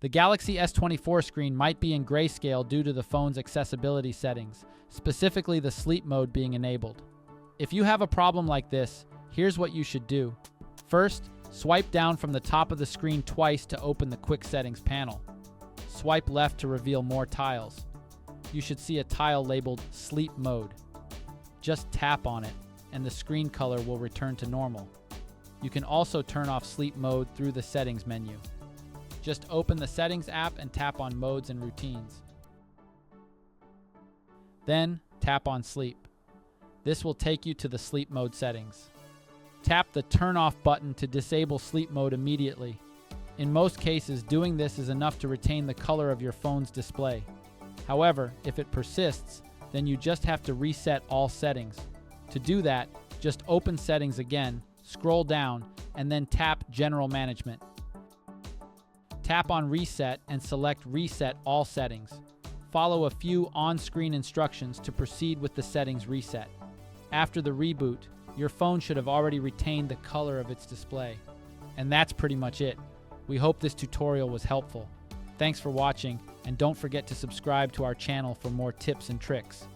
The Galaxy S24 screen might be in grayscale due to the phone's accessibility settings, specifically the sleep mode being enabled. If you have a problem like this, here's what you should do. First, swipe down from the top of the screen twice to open the quick settings panel. Swipe left to reveal more tiles. You should see a tile labeled Sleep Mode. Just tap on it, and the screen color will return to normal. You can also turn off sleep mode through the settings menu. Just open the Settings app and tap on Modes and Routines. Then, tap on Sleep. This will take you to the sleep mode settings. Tap the Turn Off button to disable sleep mode immediately. In most cases, doing this is enough to retain the color of your phone's display. However, if it persists, then you just have to reset all settings. To do that, just open Settings again, scroll down, and then tap General Management. Tap on Reset and select Reset All Settings. Follow a few on-screen instructions to proceed with the settings reset. After the reboot, your phone should have already retained the color of its display. And that's pretty much it. We hope this tutorial was helpful. Thanks for watching, and don't forget to subscribe to our channel for more tips and tricks.